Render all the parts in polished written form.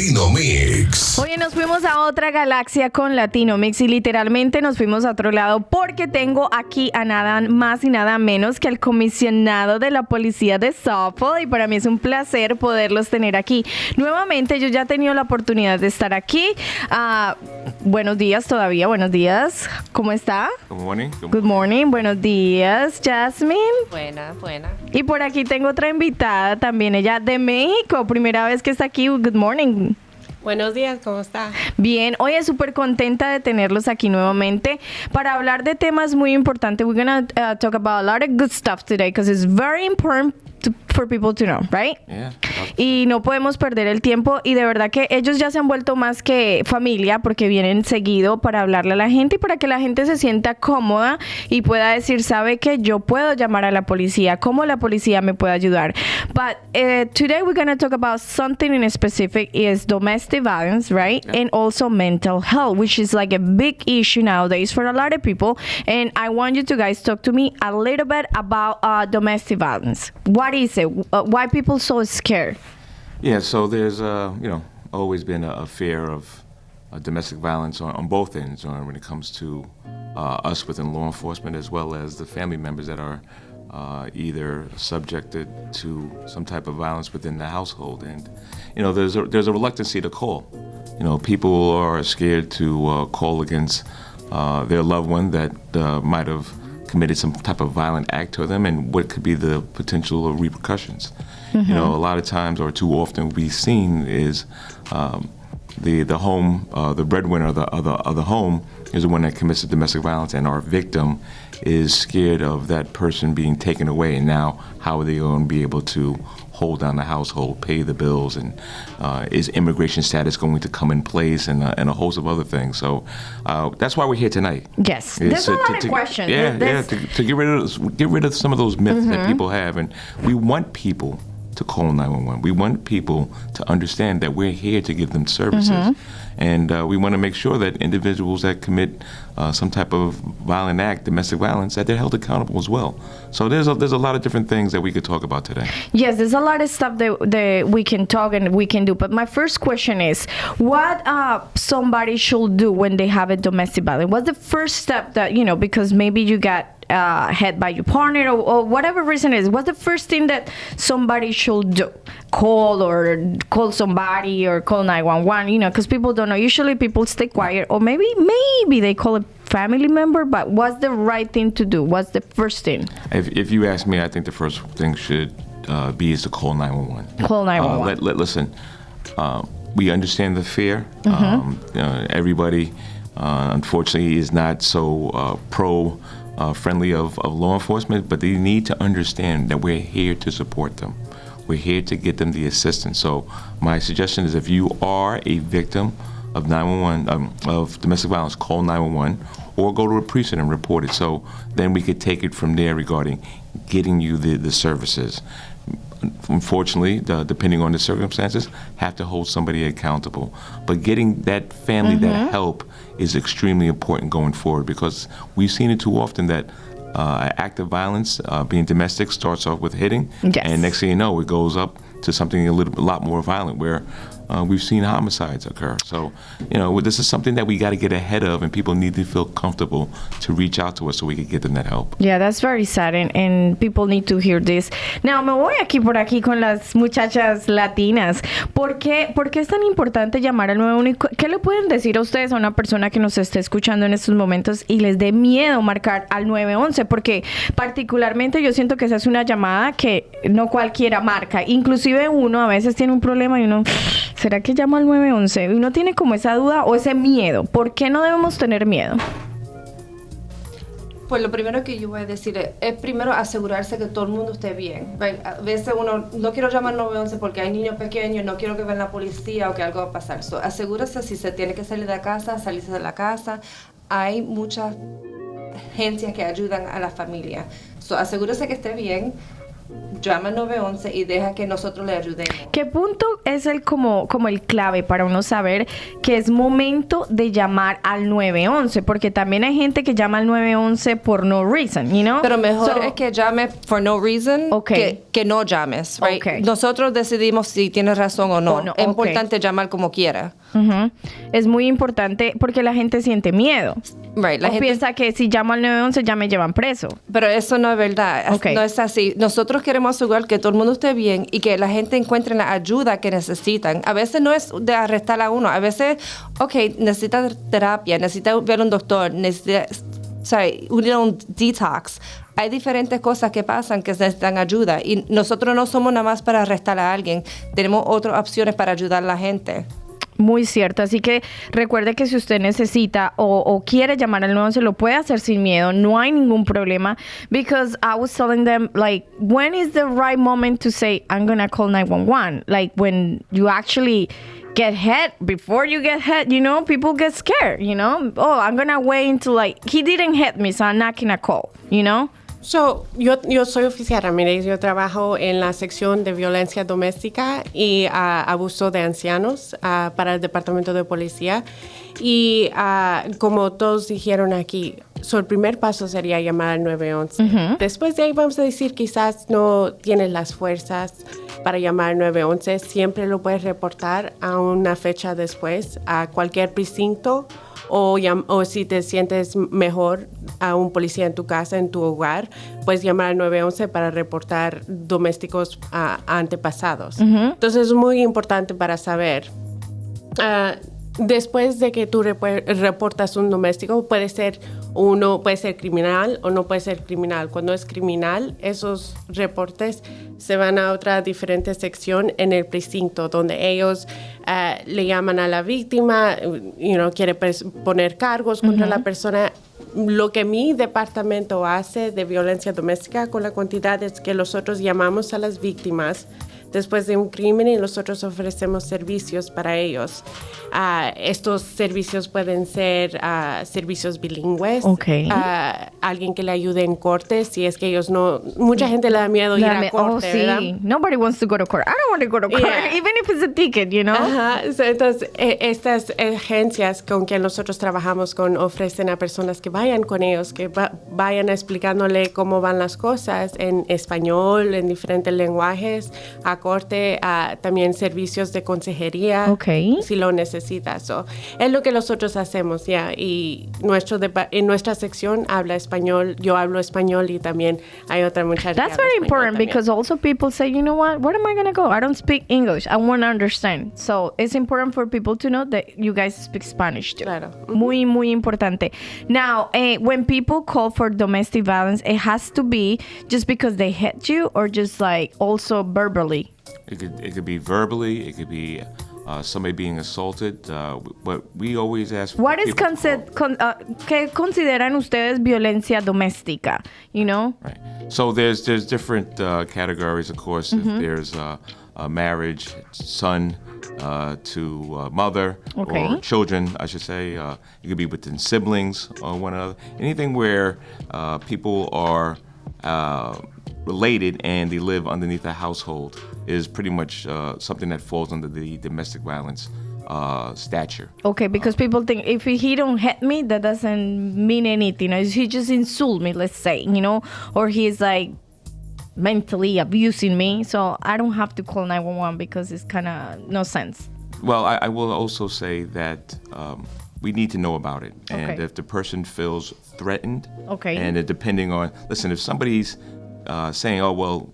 Latino Mixx. Oye, nos fuimos a otra galaxia con Latino Mixx y literalmente nos fuimos a otro lado porque tengo aquí a nada más y nada menos que al comisionado de la policía de Suffolk y para mí es un placer poderlos tener aquí. Nuevamente, yo ya he tenido la oportunidad de estar aquí. Buenos días todavía, buenos días. ¿Cómo está? Good morning. Good morning, buenos días, Jasmine. Buena. Y por aquí tengo otra invitada también, ella de México, primera vez que está aquí. Good morning. Buenos días, ¿cómo está? Bien, hoy es súper contenta de tenerlos aquí nuevamente para hablar de temas muy importantes. We're going to talk about a lot of good stuff today because it's very important for people to know, right? Yeah. Y no podemos perder el tiempo y de verdad que ellos ya se han vuelto más que familia porque vienen seguido para hablarle a la gente y para que la gente se sienta cómoda y pueda decir, sabe que yo puedo llamar a la policía, cómo la policía me puede ayudar. But today we're going to talk about something in specific is domestic violence, right? Yeah. And also mental health, which is like a big issue nowadays for a lot of people. And I want you to guys talk to me a little bit about domestic violence. What is it? Why people so scared? Yeah, so there's, always been a fear of domestic violence on both ends when it comes to us within law enforcement as well as the family members that are either subjected to some type of violence within the household. And, there's a reluctancy to call. People are scared to call against their loved one that might have committed some type of violent act to them and what could be the potential repercussions. Mm-hmm. A lot of times or too often we've seen is the home, the breadwinner of the home is the one that commits the domestic violence and our victim is scared of that person being taken away and now how are they going to be able to hold down the household, pay the bills, and is immigration status going to come in place and a host of other things. So that's why we're here tonight. Yes, there's a lot of questions. To get rid of some of those myths that people have, and we want people to call 911. We want people to understand that we're here to give them services. And we want to make sure that individuals that commit some type of violent act, domestic violence, that they're held accountable as well. So there's a lot of different things that we could talk about today. Yes, there's a lot of stuff that we can talk and we can do. But my first question is, what somebody should do when they have a domestic violence? What's the first step that, because maybe you got hit by your partner or whatever reason it is, what's the first thing that somebody should do? Call somebody or call 911, because people don't know. Usually people stay quiet or maybe they call a family member, but what's the right thing to do? What's the first thing? If you ask me, I think the first thing should be is to call 911. Call 911. Listen, we understand the fear. Everybody, unfortunately, is not so friendly of law enforcement, but they need to understand that we're here to support them. We're here to get them the assistance. So my suggestion is if you are a victim of 911, of domestic violence, call 911 or go to a precinct and report it. So then we could take it from there regarding getting you the services. Unfortunately, depending on the circumstances, have to hold somebody accountable. But getting that family that help is extremely important going forward because we've seen it too often that act of violence, being domestic, starts off with hitting, and next thing you know, it goes up to something a lot more violent where we've seen homicides occur. So, this is something that we got to get ahead of, and people need to feel comfortable to reach out to us so we can get them that help. Yeah, that's very sad, and people need to hear this. Now, me voy por aquí con las muchachas latinas. ¿Por qué es tan importante llamar al 911? ¿Qué le pueden decir a ustedes a una persona que nos esté escuchando en estos momentos y les dé miedo marcar al 911? Porque particularmente yo siento que esa es una llamada que no cualquiera marca. Inclusive uno a veces tiene un problema y uno... ¿Será que llamo al 911? Uno tiene como esa duda o ese miedo. ¿Por qué no debemos tener miedo? Pues lo primero que yo voy a decir es primero asegurarse que todo el mundo esté bien. A veces uno, no quiero llamar al 911 porque hay niños pequeños, no quiero que vean la policía o que algo va a pasar. So, asegúrese si se tiene que salir de casa, salirse de la casa. Hay muchas agencias que ayudan a la familia. So, asegúrese que esté bien. llama al 911 y deja que nosotros le ayudemos. ¿Qué punto es el como el clave para uno saber que es momento de llamar al 911? Porque también hay gente que llama al 911 por no reason, you know? Pero mejor es que llame for no reason que no llames, right? Okay. Nosotros decidimos si tienes razón o no. Es importante llamar como quiera. Es muy importante porque la gente siente miedo. Right, la O gente piensa que si llamo al 911 ya me llevan preso. Pero eso no es verdad, no es así. Nosotros queremos asegurar que todo el mundo esté bien y que la gente encuentre la ayuda que necesitan. A veces no es de arrestar a uno, a veces, necesita terapia, necesita ver un doctor, necesita un detox. Hay diferentes cosas que pasan que necesitan ayuda y nosotros no somos nada más para arrestar a alguien, tenemos otras opciones para ayudar a la gente. Muy cierto, así que recuerde que si usted necesita o quiere llamar al 911 lo puede hacer sin miedo, no hay ningún problema. Because I was telling them, like, when is the right moment to say, I'm gonna call 911? Like, when you actually get hit, before you get hit, you know, people get scared, you know? Oh, I'm gonna wait until, like, he didn't hit me, so I'm not gonna call, you know? Yo soy oficial Ramírez, yo trabajo en la sección de violencia doméstica y abuso de ancianos para el Departamento de Policía. Y como todos dijeron aquí, el primer paso sería llamar al 911. Después de ahí vamos a decir quizás no tienes las fuerzas para llamar al 911. Siempre lo puedes reportar a una fecha después a cualquier precinto o si te sientes mejor a un policía en tu casa, en tu hogar, puedes llamar al 911 para reportar domésticos antepasados. Entonces es muy importante para saber. Después de que tú reportas un doméstico, puede ser criminal o no puede ser criminal. Cuando es criminal, esos reportes se van a otra diferente sección en el precinto donde ellos le llaman a la víctima, quiere poner cargos contra la persona. Lo que mi departamento hace de violencia doméstica con la cantidad es que nosotros llamamos a las víctimas después de un crimen y nosotros ofrecemos servicios para ellos. Estos servicios pueden ser servicios bilingües, alguien que le ayude en corte, si es que ellos no... Mucha gente le da miedo ir a corte, ¿verdad? Nobody wants to go to court. I don't want to go to court, even if it's a ticket, you know? Entonces, estas agencias con que nosotros trabajamos ofrecen a personas que vayan con ellos, que vayan explicándole cómo van las cosas en español, en diferentes lenguajes, a corte, también servicios de consejería, si lo necesitas. Es lo que nosotros hacemos, y en nuestra sección habla español, yo hablo español y también hay otra muchacha. That's very important because also people say, you know what, where am I going to go? I don't speak English. I want to understand. So it's important for people to know that you guys speak Spanish too. Claro. Muy, muy importante. Now, when people call for domestic violence, it has to be just because they hit you or just like also verbally? It could be verbally, it could be somebody being assaulted, but we always ask. What is ¿qué consideran ustedes violencia doméstica? You know? Right. So there's different categories, of course. If there's a marriage, son to mother, or children, I should say. It could be within siblings or one another. Anything where people are related and they live underneath a household is pretty much something that falls under the domestic violence stature. Okay, because people think if he don't hit me, that doesn't mean anything. He just insult me, let's say, or he's like mentally abusing me, so I don't have to call 911 because it's kind of no sense. Well, I will also say that we need to know about it. And if the person feels threatened, and depending on, listen, if somebody's saying, oh, well,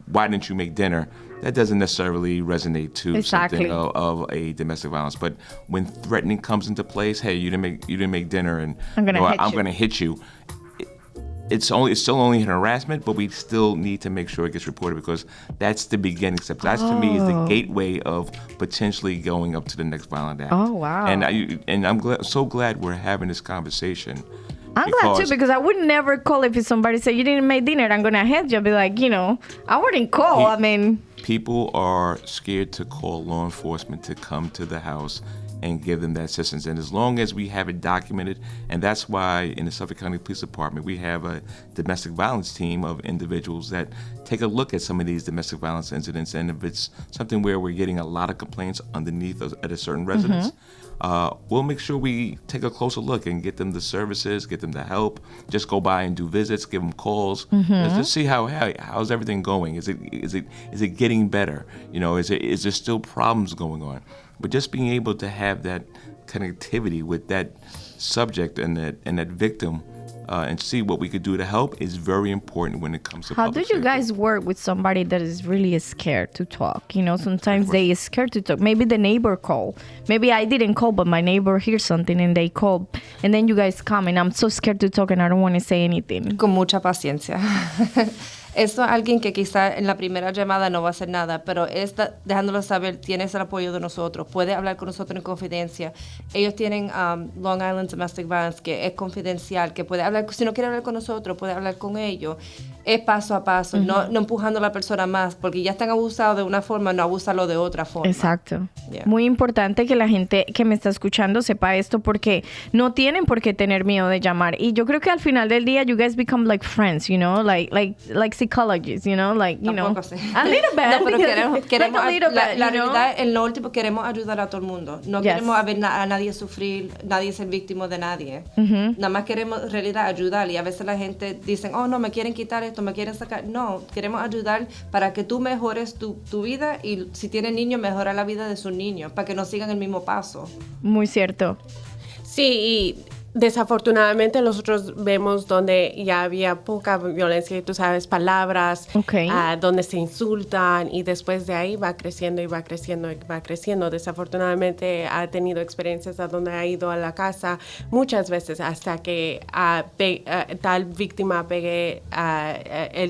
why didn't you make dinner? That doesn't necessarily resonate to something of a domestic violence. But when threatening comes into place, hey, you didn't make dinner, and I'm gonna hit you. It's still only an harassment, but we still need to make sure it gets reported because that's the beginning step. That to me is the gateway of potentially going up to the next violent act. Oh wow! And I'm so glad we're having this conversation I'm glad too, because I would never call if somebody said you didn't make dinner. I'm gonna hit you. I'd be like, I wouldn't call. I mean, people are scared to call law enforcement to come to the house and give them that assistance. And as long as we have it documented, and that's why in the Suffolk County Police Department, we have a domestic violence team of individuals that take a look at some of these domestic violence incidents. And if it's something where we're getting a lot of complaints underneath at a certain residence, we'll make sure we take a closer look and get them the services, get them the help, just go by and do visits, give them calls, just see how's everything going. Is it getting better? Is there still problems going on? But just being able to have that connectivity with that subject and that victim and see what we could do to help is very important when it comes to how public do you safety. guys work with somebody that is really scared to talk? Sometimes they are scared to talk. Maybe the neighbor call. Maybe I didn't call, but my neighbor hears something and they call. And then you guys come and I'm so scared to talk and I don't want to say anything. Con mucha paciencia. Eso es alguien que quizá en la primera llamada no va a hacer nada, pero dejándolo saber, tienes el apoyo de nosotros, puede hablar con nosotros en confidencia. Ellos tienen Long Island Domestic Violence, que es confidencial, que puede hablar, si no quiere hablar con nosotros, puede hablar con ellos. Es paso a paso, no empujando a la persona más, porque ya están abusados de una forma, no abusarlo de otra forma. Exacto. Yeah. Muy importante que la gente que me está escuchando sepa esto, porque no tienen por qué tener miedo de llamar. Y yo creo que al final del día, you guys become like friends, like psychologists, Tampoco sé. A little bit. No, pero queremos like a little bit, la realidad, en lo último, queremos ayudar a todo el mundo. No queremos ver a nadie sufrir, nadie ser víctima de nadie. Nada más queremos, en realidad, ayudar. Y a veces la gente dice, oh, no, me quieren quitar esto, me quieren sacar. No, queremos ayudar para que tú mejores tu vida y si tienes niños, mejora la vida de sus niños, para que no sigan el mismo paso. Muy cierto. Sí, y desafortunadamente nosotros vemos donde ya había poca violencia, tú sabes, palabras, donde se insultan y después de ahí va creciendo y va creciendo y va creciendo. Desafortunadamente ha tenido experiencias a donde ha ido a la casa muchas veces hasta que tal víctima pegue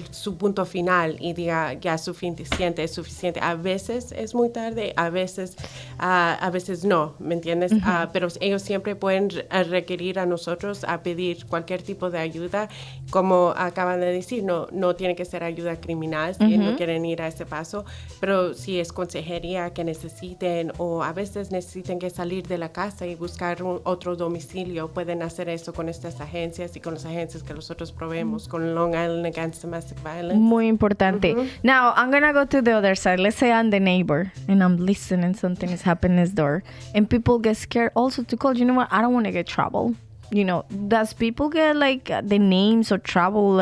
su punto final y diga ya es suficiente. A veces es muy tarde, a veces no, ¿me entiendes? Pero ellos siempre pueden requerir a nosotros a pedir cualquier tipo de ayuda, como acaban de decir, no tiene que ser ayuda criminal si no quieren ir a ese paso, pero si es consejería que necesiten o a veces necesiten que salir de la casa y buscar otro domicilio, pueden hacer eso con estas agencias y con las agencias que nosotros proveemos, con Long Island Against Domestic Violence. Muy importante. Now, I'm gonna go to the other side. Let's say I'm the neighbor and I'm listening, something is happening next door, and people get scared also to call. You know what? I don't want to get trouble. Does people get like the names or trouble,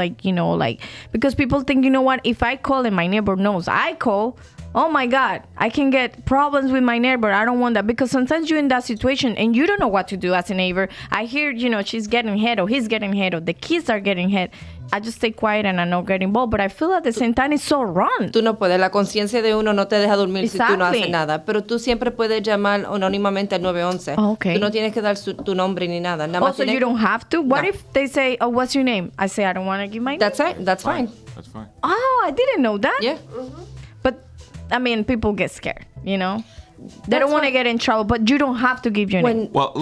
because people think, if I call and my neighbor knows I call, oh my God, I can get problems with my neighbor. I don't want that, because sometimes you're in that situation and you don't know what to do as a neighbor. I hear, she's getting hit or he's getting hit or the kids are getting hit. I just stay quiet and I don't get involved, but I feel at the same time it's so wrong. Tú no puedes, la conciencia de uno no te deja dormir si tú no haces nada, pero tú siempre puedes llamar anónimamente al 911. Oh, okay. Tú no tienes que dar tu nombre ni nada. So you don't have to? What if they say, oh, what's your name? I say, I don't want to give my name. That's it. That's fine. That's fine. Oh, I didn't know that. Yeah. But, I mean, people get scared, They don't want to get in trouble, but you don't have to give your name. Well,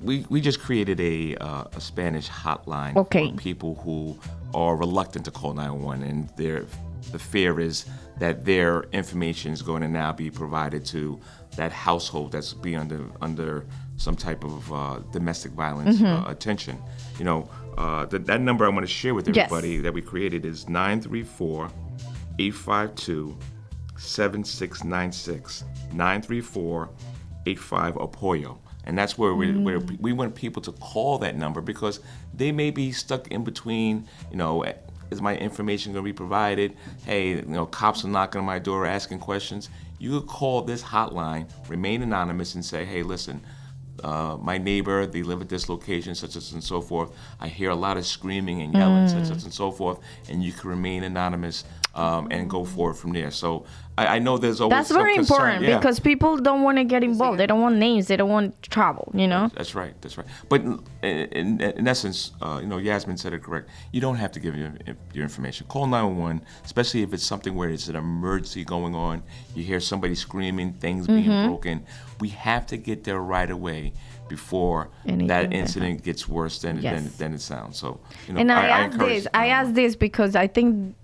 we just created a Spanish hotline for people who are reluctant to call 911, and the fear is that their information is going to now be provided to that household that's be under some type of domestic violence attention. That number I want to share with everybody that we created is 934-852-7696. 934-85-APOYO. And that's where we want people to call that number, because they may be stuck in between, is my information going to be provided? Hey, cops are knocking on my door asking questions. You could call this hotline, remain anonymous, and say, hey, listen, my neighbor, they live at this location, such and so forth. I hear a lot of screaming and yelling, such and so forth, and you can remain anonymous. and go forward from there. So I know there's always That's some very concern. important Yeah. because people don't want to get involved. They don't want names. They don't want trouble, you know? That's right. But in essence, Yasmin said it correct. You don't have to give your information. Call 911, especially if it's something where it's an emergency going on. You hear somebody screaming, things being broken. We have to get there right away before that incident gets worse than it sounds. So, And I ask this because I think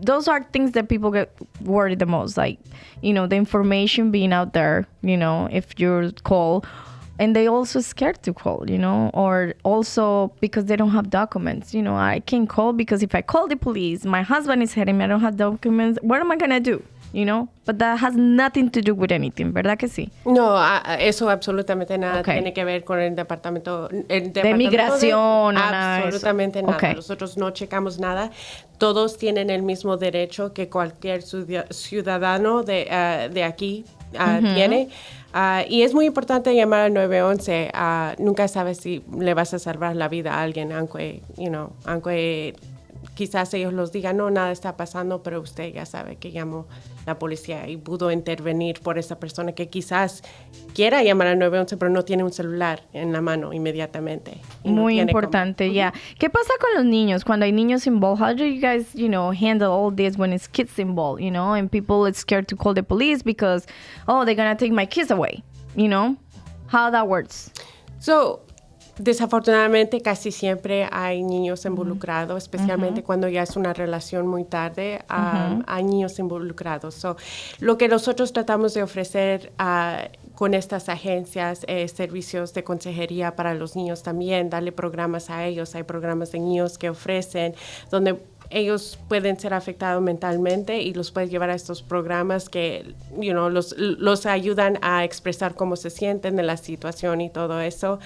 those are things that people get worried the most, like, the information being out there, if you call, and they also scared to call, or also because they don't have documents. I can't call because if I call the police, my husband is hitting me, I don't have documents, what am I gonna do? But that has nothing to do with anything, ¿verdad que sí? No, eso absolutamente nada tiene que ver con el departamento de migración. Absolutamente nada. Nosotros no checamos nada. Todos tienen el mismo derecho que cualquier ciudadano de aquí tiene. Y es muy importante llamar al 911. Nunca sabes si le vas a salvar la vida a alguien, aunque quizás ellos los digan, no, nada está pasando, pero usted ya sabe que llamó la policía y pudo intervenir por esa persona que quizás quiera llamar al 911, pero no tiene un celular en la mano inmediatamente. Muy importante, ya. ¿Qué pasa con los niños cuando hay niños involved? How do you guys, handle all this when it's kids involved, and people are scared to call the police because, they're going to take my kids away, How that works? So, desafortunadamente casi siempre hay niños involucrados, especialmente cuando ya es una relación muy tarde, hay niños involucrados. So, lo que nosotros tratamos de ofrecer con estas agencias es servicios de consejería para los niños también, darle programas a ellos. Hay programas de niños que ofrecen donde ellos pueden ser afectados mentalmente y los puedes llevar a estos programas que los ayudan a expresar cómo se sienten de la situación y todo eso.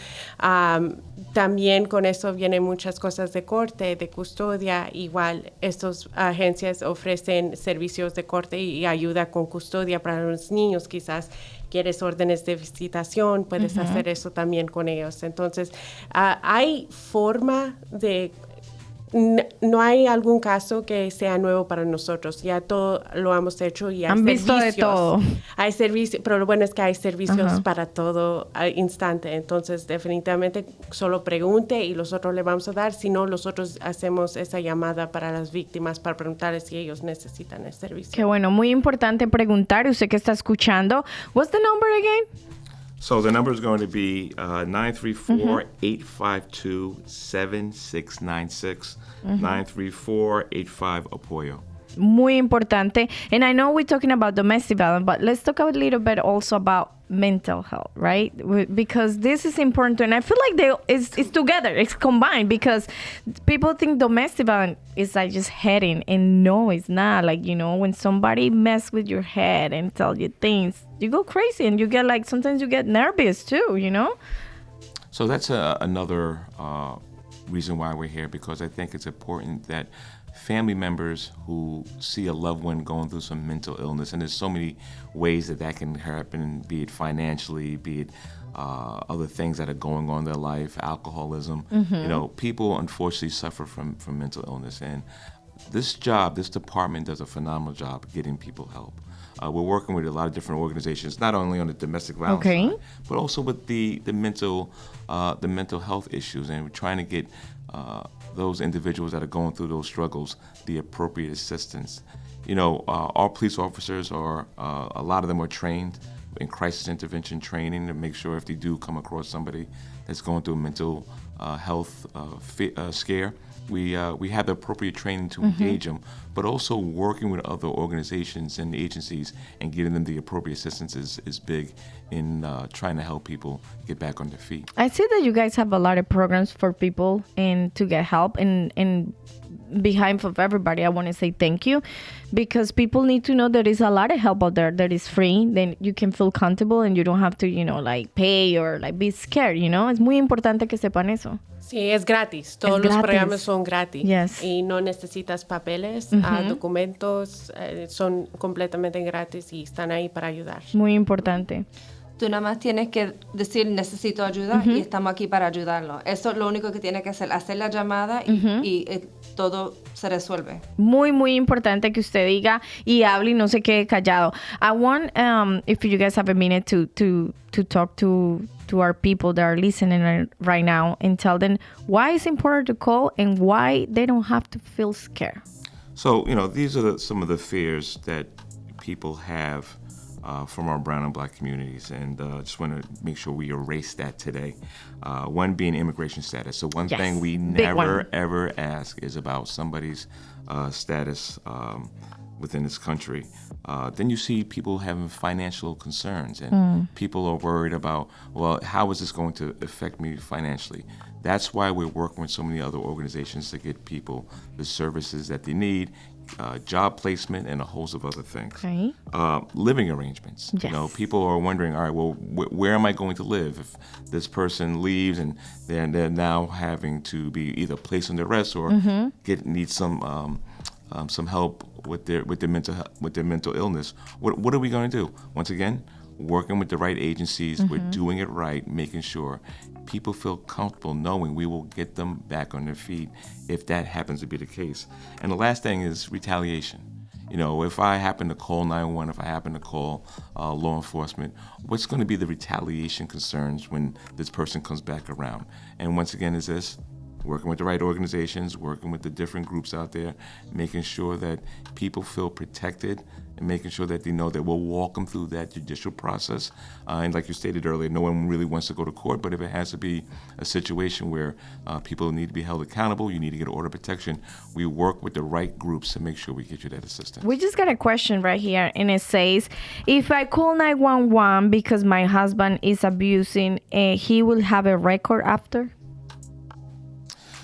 También con eso vienen muchas cosas de corte, de custodia. Igual estas agencias ofrecen servicios de corte y ayuda con custodia para los niños. Quizás quieres órdenes de visitación, puedes hacer eso también con ellos. Entonces, hay forma de... No hay algún caso que sea nuevo para nosotros. Ya todo lo hemos hecho y hay Han servicios. visto de todo. Hay servicios, pero lo bueno es que hay servicios para todo instante. Entonces, definitivamente, solo pregunte y nosotros le vamos a dar. Si no, nosotros hacemos esa llamada para las víctimas para preguntarles si ellos necesitan el servicio. Qué bueno, muy importante preguntar. Usted que está escuchando, what's the number again? So the number is going to be 934-852-7696, 934-85-APOYO. Muy importante. And I know we're talking about domestic violence, but let's talk a little bit also about mental health, right? Because this is important. And I feel like it's together, it's combined, because people think domestic violence is like just heading, and no, it's not. Like, when somebody mess with your head and tell you things, you go crazy and you get sometimes you get nervous too, So that's another reason why we're here, because I think it's important that family members who see a loved one going through some mental illness, and there's so many ways that can happen, be it financially, be it other things that are going on in their life, alcoholism. People unfortunately suffer from mental illness, and this department does a phenomenal job getting people help. We're working with a lot of different organizations, not only on the domestic violence side, but also with the mental health issues, and we're trying to get those individuals that are going through those struggles the appropriate assistance. Our police officers a lot of them are trained in crisis intervention training to make sure if they do come across somebody that's going through a mental health scare, we have the appropriate training to engage them, but also working with other organizations and agencies and getting them the appropriate assistance is big in trying to help people get back on their feet. I see that you guys have a lot of programs for people and to get help, and behalf of everybody, I want to say thank you, because people need to know there is a lot of help out there that is free. Then you can feel comfortable and you don't have to, pay or be scared, Es muy importante que sepan eso. Sí, es gratis. Todos los programas son gratis. Yes. Y no necesitas papeles, documentos, son completamente gratis y están ahí para ayudar. Muy importante. Tú nada más tienes que decir necesito ayuda y estamos aquí para ayudarlo. Eso es lo único que tienes que hacer la llamada y todo se resuelve. Muy, muy importante que usted diga y hable y no se quede callado. I want, if you guys have a minute to talk to our people that are listening right now and tell them why it's important to call and why they don't have to feel scared. So, these are some of the fears that people have from our brown and black communities, and just want to make sure we erase that today. One being immigration status. So one thing we never, ever ask is about somebody's status within this country. Then you see people having financial concerns, and people are worried about, well, how is this going to affect me financially? That's why we're working with so many other organizations to get people the services that they need, job placement, and a host of other things. Okay. Living arrangements. Yes. People are wondering, all right, well, where am I going to live if this person leaves and they're now having to be either placed under arrest or need some help with their mental illness? What are we going to do? Once again, working with the right agencies, we're doing it right, making sure people feel comfortable knowing we will get them back on their feet if that happens to be the case. And the last thing is retaliation. If I happen to call 911, if I happen to call law enforcement, what's going to be the retaliation concerns when this person comes back around? And once again, is this working with the right organizations, working with the different groups out there, making sure that people feel protected and making sure that they know that we'll walk them through that judicial process. And like you stated earlier, no one really wants to go to court, but if it has to be a situation where people need to be held accountable, you need to get order protection, we work with the right groups to make sure we get you that assistance. We just got a question right here, and it says, if I call 911 because my husband is abusing, he will have a record after?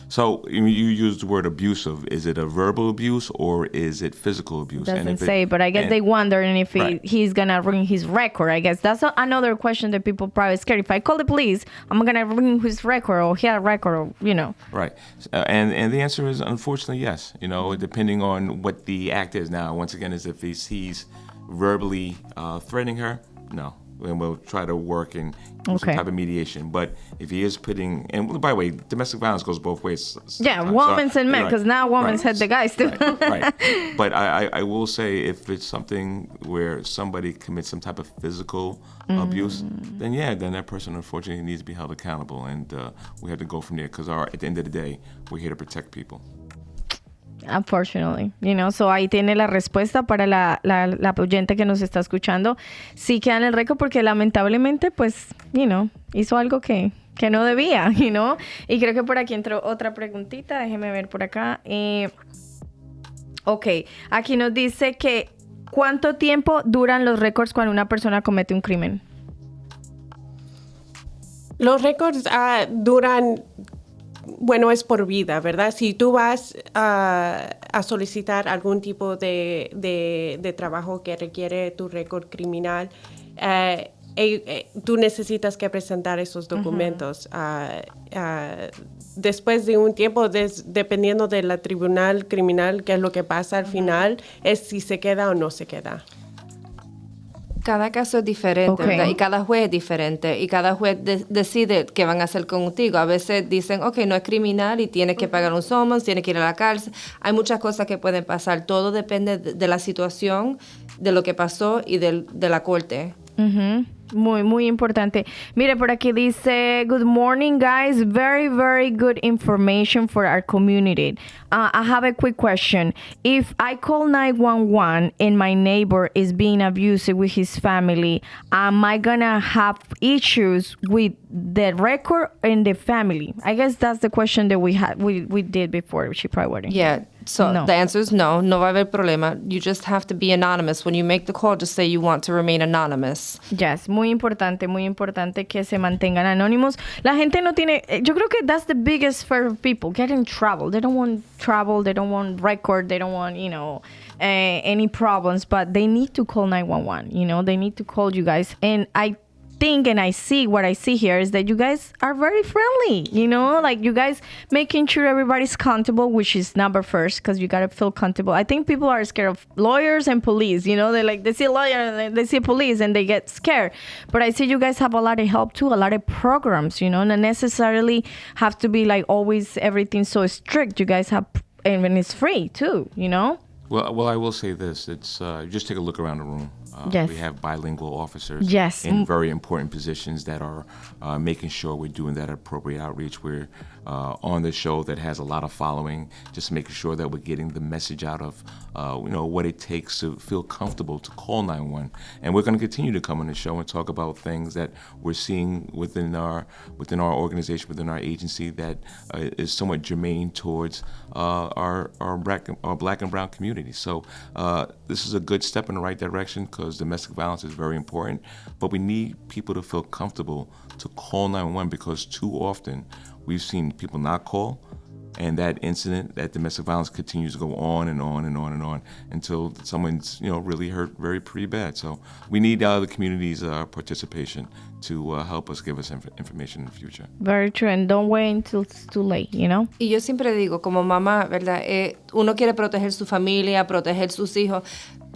So you use the word abusive. Is it a verbal abuse or is it physical abuse? Doesn't say, but I guess they wondering if he's going to ruin his record. I guess that's another question that people probably scared. If I call the police, I'm going to ruin his record or he had a record or, Right. And the answer is, unfortunately, yes. Depending on what the act is now. Once again, is if he's verbally threatening her, no. And we'll try to work in some type of mediation. But if he is putting, and by the way, domestic violence goes both ways. Yeah, women's and men, because now women's had the guys too. Right. But I will say, if it's something where somebody commits some type of physical abuse, then that person unfortunately needs to be held accountable, and we have to go from there. Because at the end of the day, we're here to protect people. Unfortunately, so ahí tiene la respuesta para la oyente que nos está escuchando. Sí queda en el récord porque lamentablemente, pues, hizo algo que no debía, Y creo que por aquí entró otra preguntita. Déjeme ver por acá. Ok, aquí nos dice que ¿cuánto tiempo duran los récords cuando una persona comete un crimen? Los récords duran... Bueno, es por vida, ¿verdad? Si tú vas a solicitar algún tipo de trabajo que requiere tu récord criminal, tú necesitas que presentar esos documentos. Después de un tiempo, dependiendo de la tribunal criminal, qué es lo que pasa al final, es si se queda o no se queda. Cada caso es diferente, ¿verdad? Y cada juez es diferente. Y cada juez decide qué van a hacer contigo. A veces dicen, no es criminal y tienes que pagar un summons, tienes que ir a la cárcel. Hay muchas cosas que pueden pasar. Todo depende de la situación, de lo que pasó y de la corte. Muy, muy importante. Mire, por aquí dice, good morning, guys. Very, very good information for our community. I have a quick question. If I call 911 and my neighbor is being abusive with his family, am I gonna have issues with the record and the family? I guess that's the question that we did before. She probably wouldn't. Yeah. So the answer is no. No va a haber problema. You just have to be anonymous. When you make the call, just say you want to remain anonymous. Yes, muy importante que se mantengan anónimos. La gente no tiene... Yo creo que that's the biggest fear of people, get in trouble. They don't want trouble, they don't want record, they don't want, any problems, but they need to call 911, they need to call you guys. And I think and I see what I see here is that you guys are very friendly, you know, like you guys making sure everybody's comfortable, which is number first, because you got to feel comfortable. I think people are scared of lawyers and police, you know, they see a lawyer and they see police and they get scared. But I see you guys have a lot of help too, a lot of programs, you know, not necessarily have to be like always everything so strict. You guys have, and it's free too, you know? Well, I will say this. It's just take a look around the room. Yes. We have bilingual officers in very important positions that are making sure we're doing that appropriate outreach. We're on the show that has a lot of following, just making sure that we're getting the message out of what it takes to feel comfortable to call 911. And we're going to continue to come on the show and talk about things that we're seeing within our organization, within our agency, that is somewhat germane towards our black and brown community. So this is a good step in the right direction, because domestic violence is very important, but we need people to feel comfortable to call 911, because too often we've seen people not call, and that domestic violence continues to go on and on and on and on until someone's really hurt pretty bad. So we need the community's participation to help us give us information in the future. Very true, and don't wait until it's too late, you know? Y yo siempre digo, como mamá, ¿verdad? Uno quiere proteger su familia, proteger sus hijos,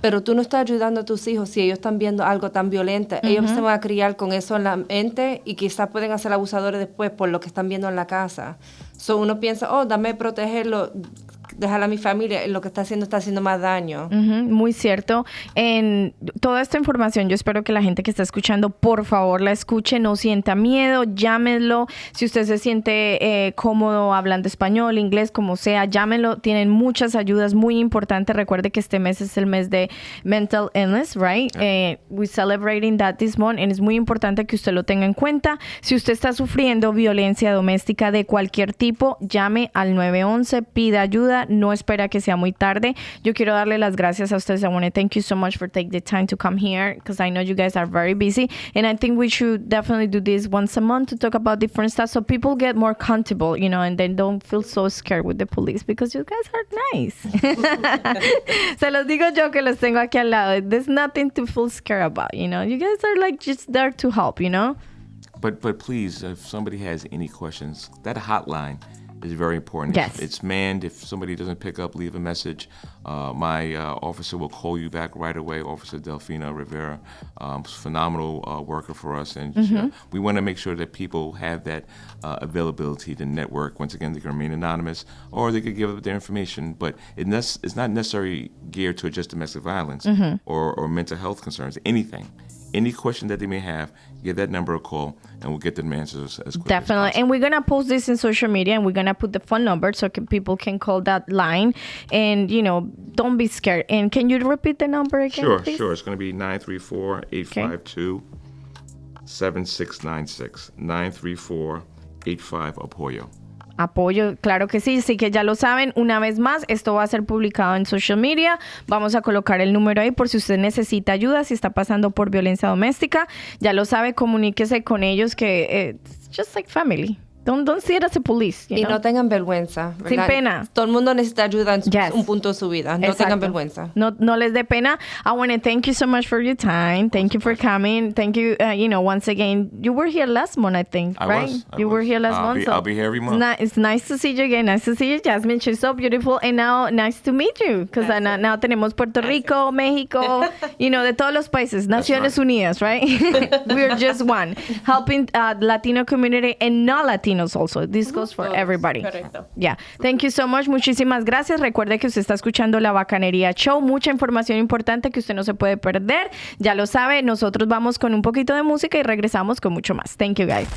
pero tú no estás ayudando a tus hijos si ellos están viendo algo tan violento. Ellos se van a criar con eso en la mente y quizás pueden ser abusadores después por lo que están viendo en la casa. So uno piensa, dame protegerlo, dejar a mi familia, lo que está haciendo más daño. Muy cierto. En toda esta información, yo espero que la gente que está escuchando, por favor, la escuche, no sienta miedo, llámenlo. Si usted se siente cómodo hablando español, inglés, como sea, llámenlo. Tienen muchas ayudas muy importantes. Recuerde que este mes es el mes de mental illness, right? We're celebrating that this month, and es muy importante que usted lo tenga en cuenta. Si usted está sufriendo violencia doméstica de cualquier tipo, llame al 911, pida ayuda. No espera que sea muy tarde. Yo quiero darle las gracias a ustedes. I want to thank you so much for taking the time to come here, because I know you guys are very busy, and I think we should definitely do this once a month to talk about different stuff so people get more comfortable, and then don't feel so scared with the police, because you guys are nice. Se los digo yo que los tengo aquí al lado. There's nothing to feel scared about, You guys are like just there to help, But please, if somebody has any questions, that hotline is very important. Yes. It's manned. If somebody doesn't pick up, leave a message. My officer will call you back right away, Officer Delfina Rivera, phenomenal worker for us. And we want to make sure that people have that availability to network. Once again, they can remain anonymous, or they could give up their information. But it's not necessarily geared to just domestic violence or mental health concerns, anything. Any question that they may have, give that number a call, and we'll get them answers as quickly as Definitely. possible. And we're going to post this in social media, and we're going to put the phone number so people can call that line. And, don't be scared. And can you repeat the number again, please? Sure. It's going to be 934-852-7696. 934-85-APOYO. Apoyo, claro que sí, así que ya lo saben. Una vez más, esto va a ser publicado en social media. Vamos a colocar el número ahí por si usted necesita ayuda, si está pasando por violencia doméstica. Ya lo sabe, comuníquese con ellos, que it's just like family. Don't see it as a police. Y no tengan vergüenza, ¿verdad? Sin pena. Todo el mundo necesita ayuda en Yes. un punto de su vida. No Exacto. tengan vergüenza. No les dé pena. I want to thank you so much for your time. Thank you for coming. Thank you, once again. You were here last month, I think, right? I were was. here last month. I'll be here every month. It's nice to see you again. Nice to see you, Jasmine. She's so beautiful. And now, nice to meet you. Because now tenemos Puerto Rico, México, de todos los países. Naciones Unidas, right? We're just one. Helping Latino community and non-Latinos also. This goes for everybody. Correcto. Yeah. Thank you so much. Muchísimas gracias. Recuerde que usted está escuchando La Bacanería Show. Mucha información importante que usted no se puede perder. Ya lo sabe. Nosotros vamos con un poquito de música y regresamos con mucho más. Thank you, guys.